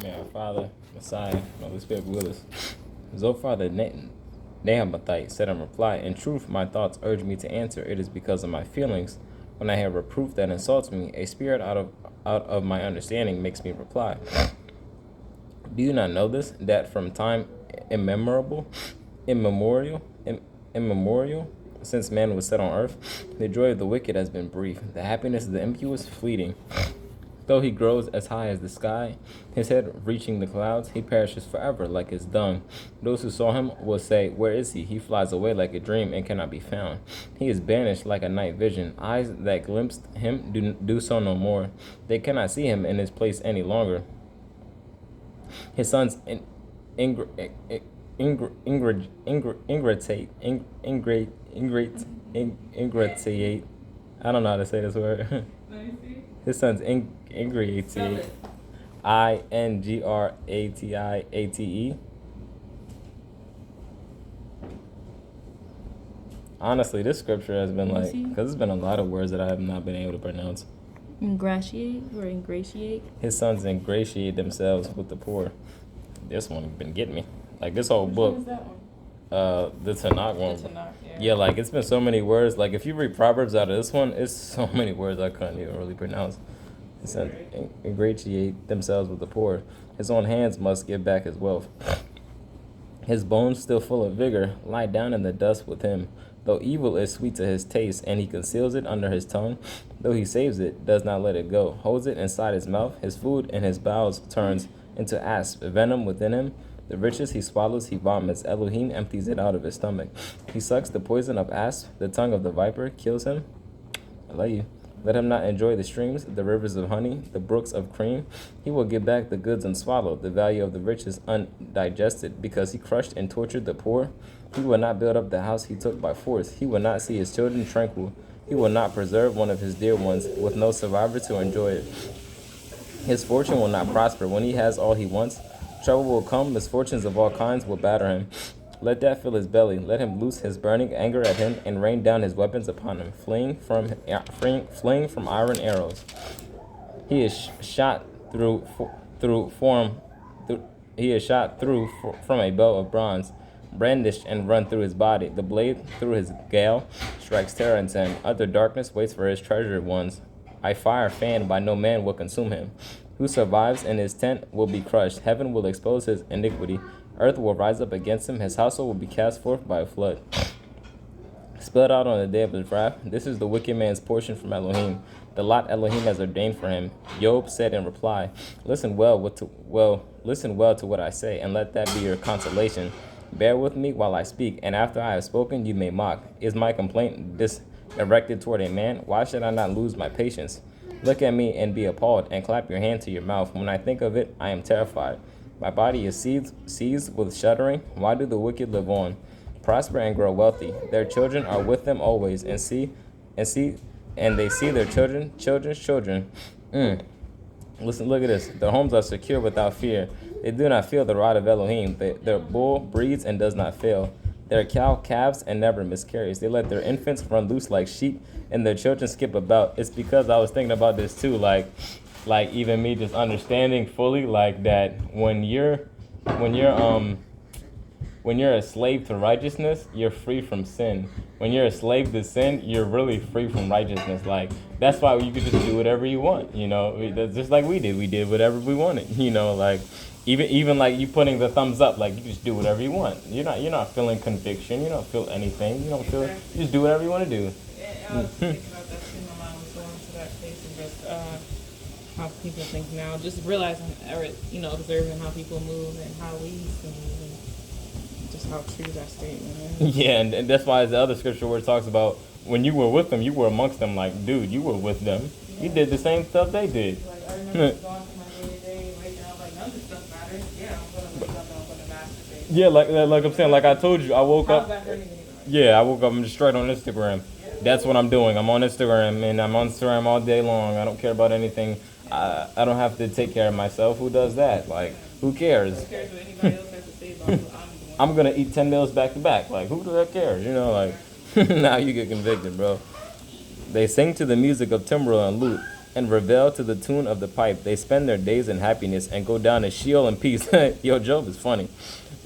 May our Father, Messiah, and Holy Spirit be with us. Zophar the Naamathite said in reply, "In truth, my thoughts urge me to answer. It is because of my feelings. When I hear reproof that insults me, a spirit out of my understanding makes me reply. Do you not know this? That from time immemorial, since man was set on earth, the joy of the wicked has been brief. The happiness of the impious fleeting. Though he grows as high as the sky, his head reaching the clouds, he perishes forever like his dung. Those who saw him will say, 'Where is he?' He flies away like a dream and cannot be found. He is banished like a night vision. Eyes that glimpsed him do so no more. They cannot see him in his place any longer. His sons ingratiate. I don't know how to say this word. His sons ingratiate. Ingratiate. Honestly, this scripture has been because there's been a lot of words that I have not been able to pronounce. Ingratiate or ingratiate? His sons ingratiate themselves with the poor. This one been getting me. Like this whole book. What is that one? The Tanakh one. The Tanakh, Yeah, like it's been so many words. Like if you read Proverbs out of this one, it's so many words I couldn't even really pronounce. He said, ingratiate themselves with the poor. His own hands must give back his wealth. His bones, still full of vigor, lie down in the dust with him. Though evil is sweet to his taste, and he conceals it under his tongue, though he saves it, does not let it go, holds it inside his mouth, his food in his bowels turns into asp, venom within him. The riches he swallows, he vomits. Elohim empties it out of his stomach. He sucks the poison of asp. The tongue of the viper kills him. I love you. Let him not enjoy the streams, the rivers of honey, the brooks of cream. He will give back the goods unswallowed, the value of the riches undigested, because he crushed and tortured the poor. He will not build up the house he took by force. He will not see his children tranquil. He will not preserve one of his dear ones, with no survivor to enjoy it. His fortune will not prosper when he has all he wants. Trouble will come, misfortunes of all kinds will batter him. Let that fill his belly. Let him loose his burning anger at him and rain down his weapons upon him, fleeing from iron arrows. He is shot through from a bow of bronze, brandished and run through his body. The blade through his gale strikes terror into him. Utter darkness waits for his treasured ones. A fire fanned by no man will consume him. Who survives in his tent will be crushed. Heaven will expose his iniquity. Earth will rise up against him. His household will be cast forth by a flood. Spelled out on the day of his wrath, this is the wicked man's portion from Elohim, the lot Elohim has ordained for him. Iyob said in reply, Listen well to what I say, and let that be your consolation. Bear with me while I speak, and after I have spoken, you may mock. Is my complaint directed toward a man? Why should I not lose my patience? Look at me and be appalled, and clap your hand to your mouth. When I think of it, I am terrified. My body is seized with shuddering. Why do the wicked live on, prosper and grow wealthy? Their children are with them always, and they see their children's children. Listen, look at this. Their homes are secure without fear. They do not feel the rod of Elohim. Their bull breeds and does not fail. Their cow calves and never miscarries. They let their infants run loose like sheep, and their children skip about. It's because I was thinking about this too, like even me just understanding fully, like that when you're a slave to righteousness, you're free from sin. When you're a slave to sin, you're really free from righteousness. Like that's why you could just do whatever you want, just like we did. We did whatever we wanted, like. Even like you putting the thumbs up, like you just do whatever you want. You're not feeling conviction. You don't feel anything. You don't feel. You just do whatever you want to do. Yeah, I was thinking about that too. My mind was going to that place and just how people think now. Just realizing, observing how people move and how we used to move, and just how true that statement is. Yeah, and that's why the other scripture where it talks about when you were with them, you were amongst them. Like, dude, you were with them. Yeah. You did the same stuff they did. Like I remember going through my day-to-day, waking up like none of this stuff matters. Yeah, I'm gonna wake up and I'm gonna masturbate. Yeah, like I'm saying, like I told you, I woke up. How's that hurting anybody? Yeah, I woke up. I'm just straight on Instagram. Yeah. That's what I'm doing. I'm on Instagram, and I'm on Instagram all day long. I don't care about anything. I don't have to take care of myself. Who does that? Like, who cares? Who cares what anybody else has to say about what I'm doing? I'm gonna eat 10 meals back to back. Like, who the heck cares? Like, now you get convicted, bro. They sing to the music of timbrel and lute. and revel to the tune of the pipe. They spend their days in happiness and go down to Sheol in peace. Yo, Job is funny.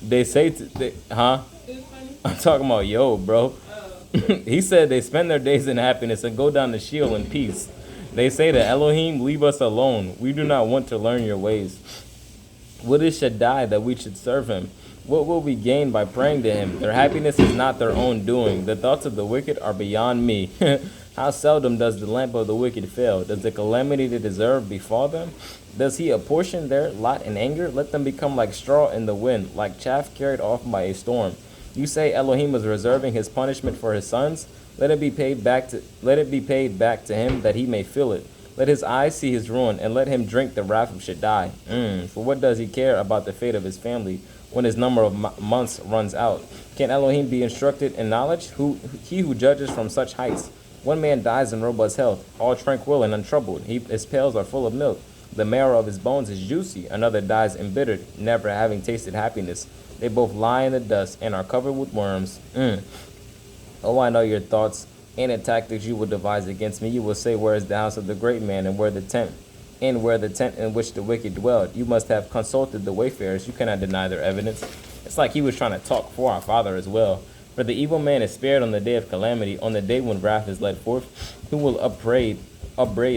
They say, huh? It's funny. I'm talking about yo, bro. Oh. He said they spend their days in happiness and go down to Sheol in peace. They say to Elohim, leave us alone. We do not want to learn your ways. What is Shaddai that we should serve him? What will we gain by praying to him? Their happiness is not their own doing. The thoughts of the wicked are beyond me. How seldom does the lamp of the wicked fail? Does the calamity they deserve befall them? Does he apportion their lot in anger? Let them become like straw in the wind, like chaff carried off by a storm. You say Elohim is reserving his punishment for his sons? Let it be paid back to him that he may feel it. Let his eyes see his ruin, and let him drink the wrath of Shaddai. For what does he care about the fate of his family when his number of months runs out? Can Elohim be instructed in knowledge? He who judges from such heights. One man dies in robust health, all tranquil and untroubled. His pails are full of milk. The marrow of his bones is juicy. Another dies embittered, never having tasted happiness. They both lie in the dust and are covered with worms. Oh, I know your thoughts and the tactics you will devise against me. You will say, where is the house of the great man, and where the tent in which the wicked dwelled? You must have consulted the wayfarers. You cannot deny their evidence. It's like he was trying to talk for our father as well. For the evil man is spared on the day of calamity, on the day when wrath is led forth. Who will upbraid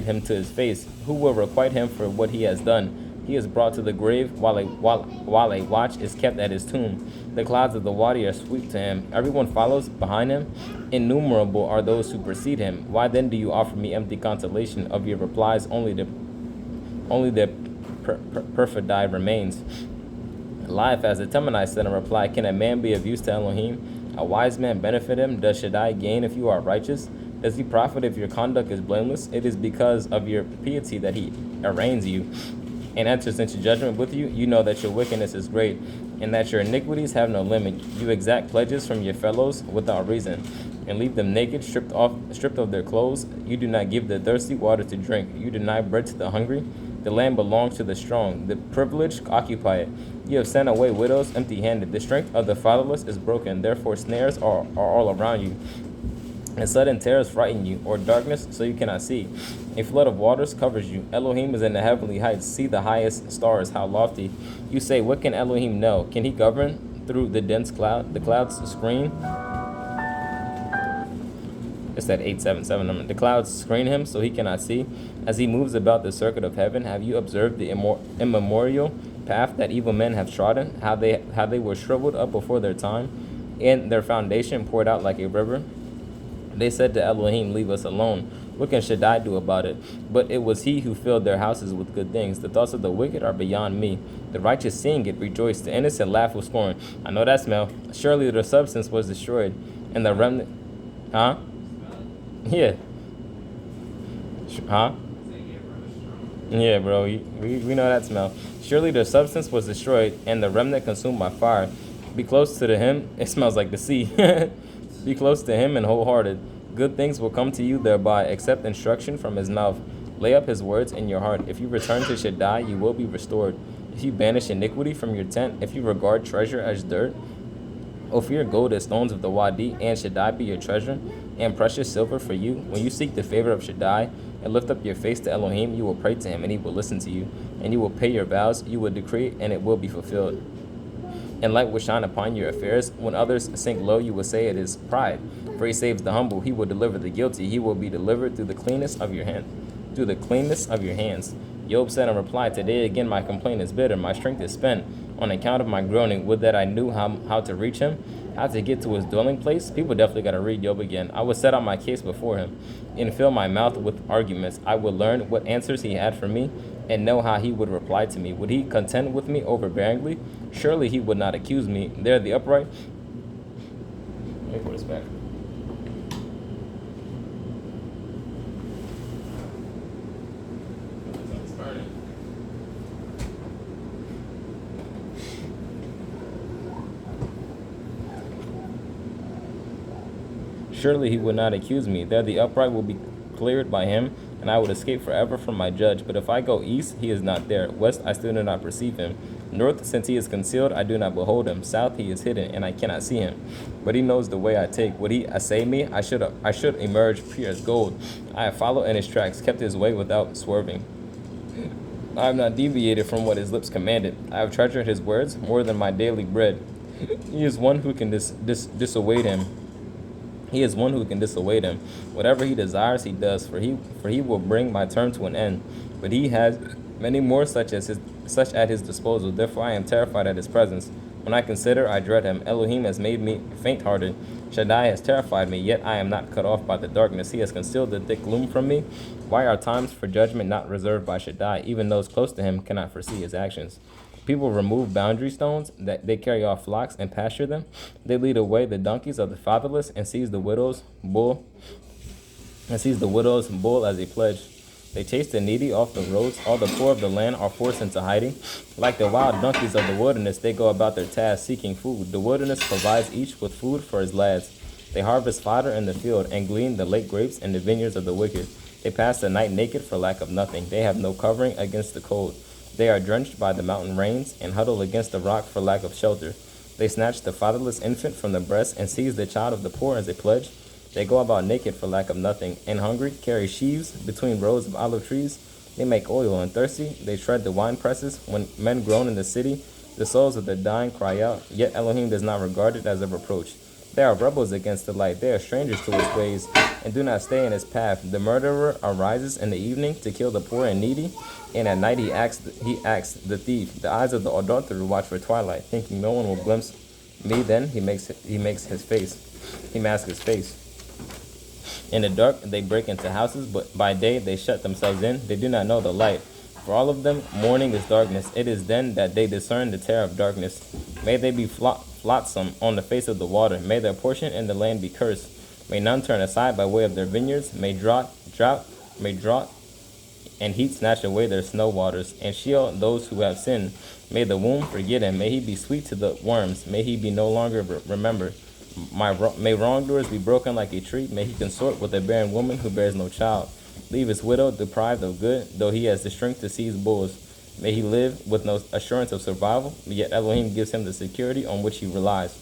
him to his face? Who will requite him for what he has done? He is brought to the grave while a watch is kept at his tomb. The clouds of the wadi are swept to him. Everyone follows behind him. Innumerable are those who precede him. Why then do you offer me empty consolation? Of your replies only the perfidy remains. Life, as the Temanite said in reply, can a man be of use to Elohim? A wise man benefit him? Does Shaddai gain if you are righteous? Does he profit if your conduct is blameless? It is because of your piety that he arraigns you and enters into judgment with you. You know that your wickedness is great, and that your iniquities have no limit. You exact pledges from your fellows without reason, and leave them naked, stripped of their clothes. You do not give the thirsty water to drink. You deny bread to the hungry. The land belongs to the strong. The privileged occupy it. You have sent away widows empty-handed. The strength of the fatherless is broken. Therefore snares are all around you, and sudden terrors frighten you, or darkness so you cannot see. A flood of waters covers you. Elohim is in the heavenly heights. See the highest stars, how lofty. You say, what can Elohim know? Can he govern through the dense cloud? The clouds screen. It's that 877 number. The clouds screen him so he cannot see. As he moves about the circuit of heaven, have you observed the immemorial path that evil men have trodden? How they were shriveled up before their time, and their foundation poured out like a river? They said to Elohim, leave us alone. What can Shaddai do about it? But it was he who filled their houses with good things. The thoughts of the wicked are beyond me. The righteous seeing it rejoice. The innocent laugh with scorn. I know that smell. Surely their substance was destroyed, and the remnant... Huh? Yeah. Huh? Yeah, bro. We know that smell. Surely their substance was destroyed, and the remnant consumed by fire. Be close to him. It smells like the sea. Be close to him and wholehearted. Good things will come to you thereby. Accept instruction from his mouth. Lay up his words in your heart. If you return to Shaddai, you will be restored. If you banish iniquity from your tent, if you regard treasure as dirt, Ophir gold as stones of the wadi, and Shaddai be your treasure, and precious silver for you. When you seek the favor of Shaddai and lift up your face to Elohim, you will pray to him, and he will listen to you. And you will pay your vows. You will decree, and it will be fulfilled. And light will shine upon your affairs. When others sink low, you will say it is pride. For he saves the humble. He will deliver the guilty. He will be delivered through the cleanness of your hand. Through the cleanness of your hands. Iyob said in reply, today again my complaint is bitter. My strength is spent on account of my groaning. Would that I knew how to reach him, how to get to his dwelling place. People definitely got to read Iyob again. I would set out my case before him and fill my mouth with arguments. I would learn what answers he had for me and know how he would reply to me. Would he contend with me overbearingly? Surely he would not accuse me. There the upright. Let me put this back. Surely he would not accuse me. There the upright will be cleared by him, and I would escape forever from my judge. But if I go east, he is not there. West, I still do not perceive him. North, since he is concealed, I do not behold him. South, he is hidden, and I cannot see him. But he knows the way I take. Would he assay me? I should emerge pure as gold. I have followed in his tracks, kept his way without swerving. I have not deviated from what his lips commanded. I have treasured his words more than my daily bread. He is one who can dissuade him. He is one who can dissuade him. Whatever he desires, he does, for he will bring my term to an end. But he has many more such at his disposal. Therefore I am terrified at his presence. When I consider, I dread him. Elohim has made me faint-hearted. Shaddai has terrified me, yet I am not cut off by the darkness. He has concealed the thick gloom from me. Why are times for judgment not reserved by Shaddai? Even those close to him cannot foresee his actions. People remove boundary stones, that they carry off flocks and pasture them. They lead away the donkeys of the fatherless and seize the widow's bull as a pledge. They chase the needy off the roads. All the poor of the land are forced into hiding. Like the wild donkeys of the wilderness, they go about their task seeking food. The wilderness provides each with food for his lads. They harvest fodder in the field and glean the late grapes in the vineyards of the wicked. They pass the night naked for lack of nothing. They have no covering against the cold. They are drenched by the mountain rains and huddle against the rock for lack of shelter. They snatch the fatherless infant from the breast and seize the child of the poor as a pledge. They go about naked for lack of nothing, and hungry, carry sheaves between rows of olive trees. They make oil, and thirsty, they tread the wine presses. When men groan in the city, the souls of the dying cry out, yet Elohim does not regard it as a reproach. They are rebels against the light. They are strangers to his ways, and do not stay in his path. The murderer arises in the evening to kill the poor and needy, and at night he acts the thief. The eyes of the adulterer watch for twilight, thinking no one will glimpse me. Then he masks his face. In the dark they break into houses, but by day they shut themselves in. They do not know the light. For all of them, morning is darkness. It is then that they discern the terror of darkness. May they be flotsam on the face of the water. May their portion in the land be cursed. May none turn aside by way of their vineyards. May drought and heat snatch away their snow waters, and Sheol those who have sinned. May the womb forget him. May he be sweet to the worms. May he be no longer remembered. May wrongdoers be broken like a tree. May he consort with a barren woman who bears no child. Leave his widow deprived of good, though he has the strength to seize bulls. May he live with no assurance of survival, yet Elohim gives him the security on which he relies,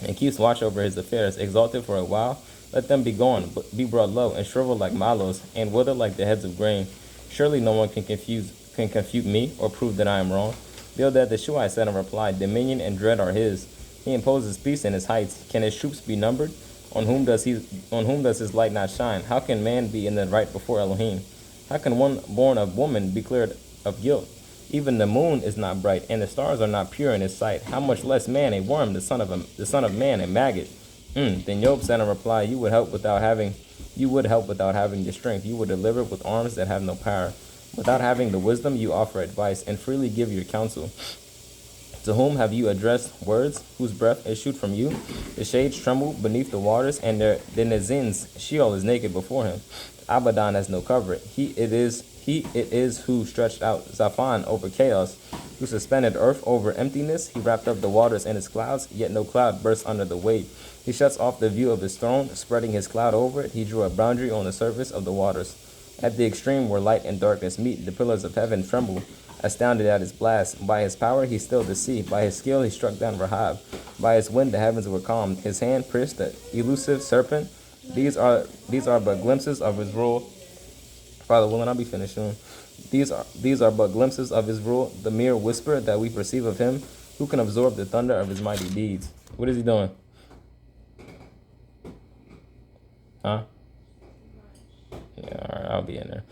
and keeps watch over his affairs. Exalted for a while, let them be gone, but be brought low, and shrivel like mallows, and wither like the heads of grain. Surely no one can confute me, or prove that I am wrong. Bildad the Shuhite said in reply, dominion and dread are his. He imposes peace in his heights. Can his troops be numbered? On whom does his light not shine? How can man be in the right before Elohim? How can one born of woman be cleared of guilt? Even the moon is not bright, and the stars are not pure in his sight. How much less man, a worm, the son of man, a maggot? Then Iyob said in reply, you would help without having the strength. You would deliver with arms that have no power. Without having the wisdom, you offer advice and freely give your counsel. To whom have you addressed words whose breath issued from you? The shades tremble beneath the waters, and the Nezins, Sheol is naked before him. Abaddon has no cover. He it is who stretched out Zaphon over chaos, who suspended earth over emptiness. He wrapped up the waters in his clouds, yet no cloud bursts under the weight. He shuts off the view of his throne, spreading his cloud over it. He drew a boundary on the surface of the waters. At the extreme where light and darkness meet, the pillars of heaven tremble, astounded at his blast. By his power he stilled the sea. By his skill he struck down Rahab. By his wind the heavens were calmed. His hand pierced the elusive serpent. These are but glimpses of his rule. Father willing, I'll be finished soon. These are but glimpses of his rule, the mere whisper that we perceive of him. Who can absorb the thunder of his mighty deeds? What is he doing? Huh? Yeah, all right, I'll be in there.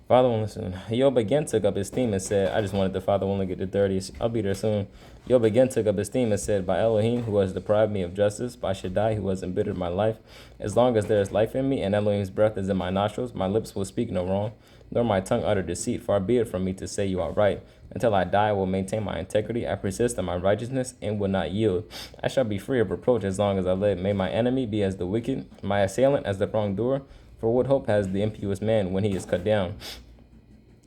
Father won't listen. Iyob again took up his theme and said, I just wanted the Father won't get to 30. I'll be there soon. Iyob again took up his theme and said, by Elohim, who has deprived me of justice, by Shaddai, who has embittered my life, as long as there is life in me and Elohim's breath is in my nostrils, my lips will speak no wrong, nor my tongue utter deceit. Far be it from me to say you are right. Until I die, I will maintain my integrity. I persist in my righteousness and will not yield. I shall be free of reproach as long as I live. May my enemy be as the wicked, my assailant as the wrongdoer. For what hope has the impious man when he is cut down?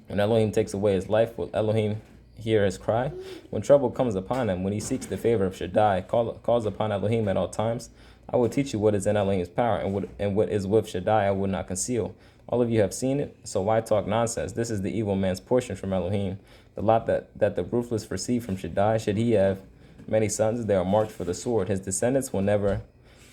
When Elohim takes away his life, will Elohim hear his cry? When trouble comes upon him, when he seeks the favor of Shaddai, calls upon Elohim at all times, I will teach you what is in Elohim's power, and what is with Shaddai I will not conceal. All of you have seen it, so why talk nonsense? This is the evil man's portion from Elohim. The lot that the ruthless receive from Shaddai. Should he have many sons, they are marked for the sword. His descendants will never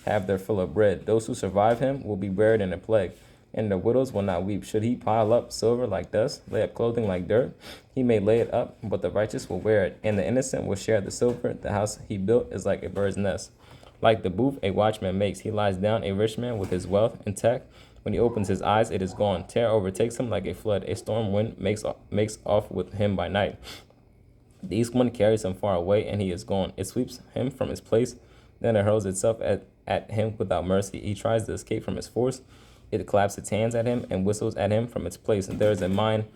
have their fill of bread. Those who survive him will be buried in a plague, and the widows will not weep. Should he pile up silver like dust, lay up clothing like dirt? He may lay it up, but the righteous will wear it, and the innocent will share the silver. The house he built is like a bird's nest. Like the booth a watchman makes, he lies down, a rich man with his wealth intact. When he opens his eyes, it is gone. Terror overtakes him like a flood. A storm wind makes off with him by night. The east wind carries him far away, and he is gone. It sweeps him from his place. Then it hurls itself at him without mercy. He tries to escape from its force. It claps its hands at him and whistles at him from its place. And there is a mine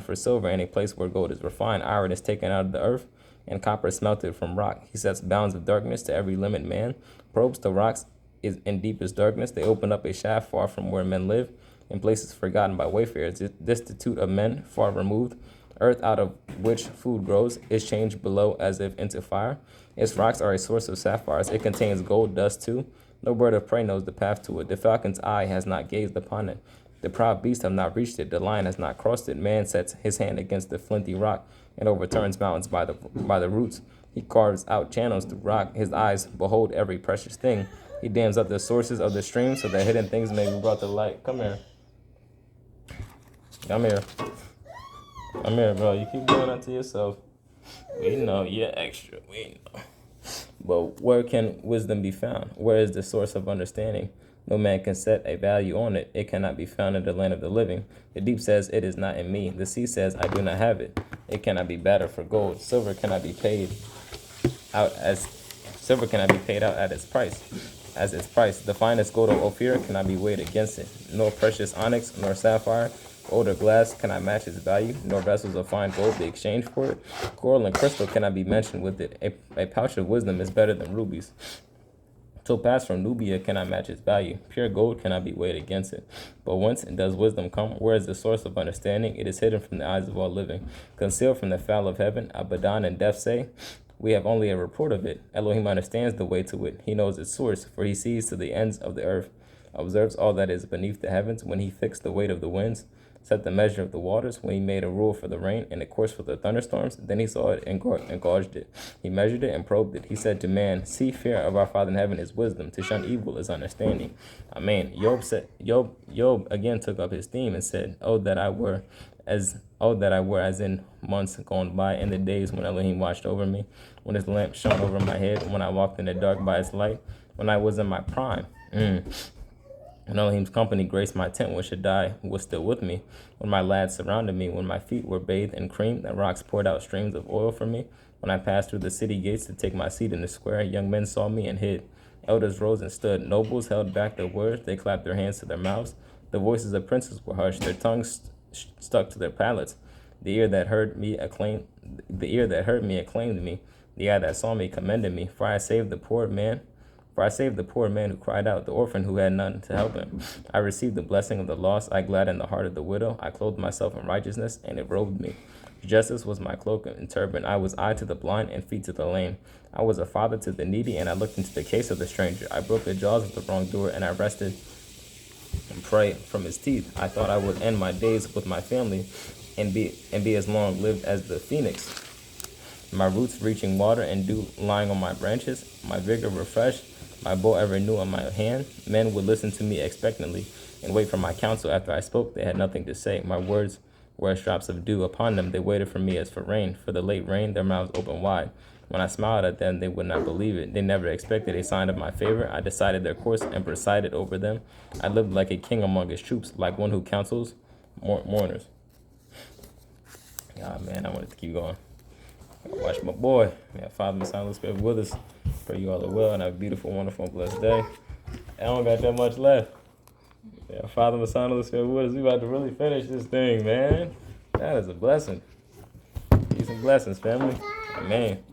for silver, and a place where gold is refined. Iron is taken out of the earth, and copper is smelted from rock. He sets bounds of darkness to every limit man, probes the rocks in deepest darkness. They open up a shaft far from where men live, in places forgotten by wayfarers, destitute of men, far removed. Earth out of which food grows is changed below as if into fire. Its rocks are a source of sapphires. It contains gold dust too. No bird of prey knows the path to it. The falcon's eye has not gazed upon it. The proud beasts have not reached it. The lion has not crossed it. Man sets his hand against the flinty rock and overturns mountains by the roots. He carves out channels through rock. His eyes behold every precious thing. He dams up the sources of the stream so that hidden things may be brought to light. Come here. Come here. Come here, bro. You keep doing that to yourself. We know you're extra. We know. But where can wisdom be found? Where is the source of understanding? No man can set a value on it. It cannot be found in the land of the living. The deep says, it is not in me. The sea says, I do not have it. It cannot be battered for gold. Silver cannot be paid out at its price. As its price, the finest gold of Ophir cannot be weighed against it. Nor precious onyx, nor sapphire, gold or glass cannot match its value, nor vessels of fine gold be exchanged for it. Coral and crystal cannot be mentioned with it. A pouch of wisdom is better than rubies. Topaz from Nubia cannot match its value. Pure gold cannot be weighed against it. But whence does wisdom come? Where is the source of understanding? It is hidden from the eyes of all living, concealed from the fowl of heaven. Abaddon and Death say, we have only a report of it. Elohim understands the way to it. He knows its source, for he sees to the ends of the earth, observes all that is beneath the heavens. When he fixed the weight of the winds, set the measure of the waters, when he made a rule for the rain and a course for the thunderstorms, then he saw it and gauged it. He measured it and probed it. He said to man, see, fear of our Father in heaven is wisdom. To shun evil is understanding. Amen. Iyob again took up his theme and said, oh that I were as in months gone by, in the days when Elohim watched over me, when his lamp shone over my head, when I walked in the dark by its light, when I was in my prime. When Elohim's company graced my tent, when Shaddai was still with me, when my lads surrounded me, when my feet were bathed in cream, and rocks poured out streams of oil for me, when I passed through the city gates to take my seat in the square, young men saw me and hid. Elders rose and stood. Nobles held back their words. They clapped their hands to their mouths. The voices of princes were hushed. Their tongues stuck to their palates. The ear that heard me acclaimed me. The eye that saw me commended me. For I saved the poor man who cried out, the orphan who had none to help him. I received the blessing of the lost. I gladdened the heart of the widow. I clothed myself in righteousness, and it robed me. Justice was my cloak and turban. I was eye to the blind and feet to the lame. I was a father to the needy, and I looked into the case of the stranger. I broke the jaws of the wrongdoer, and I wrested prey from his teeth. I thought I would end my days with my family and be as long lived as the phoenix. My roots reaching water and dew lying on my branches, my vigor refreshed, my bow ever new on my hand. Men would listen to me expectantly and wait for my counsel. After I spoke, they had nothing to say. My words were as drops of dew upon them. They waited for me as for rain. For the late rain, their mouths opened wide. When I smiled at them, they would not believe it. They never expected a sign of my favor. I decided their course and presided over them. I lived like a king among his troops, like one who counsels mourners. Ah, man, I wanted to keep going. Watch my boy. Yeah, Father, Son, Holy Spirit with us. Pray you all are well and have a beautiful, wonderful, and blessed day. I don't got that much left. Yeah, Father, Son, Holy Spirit with us. We about to really finish this thing, man. That is a blessing. Peace and blessings, family. Amen.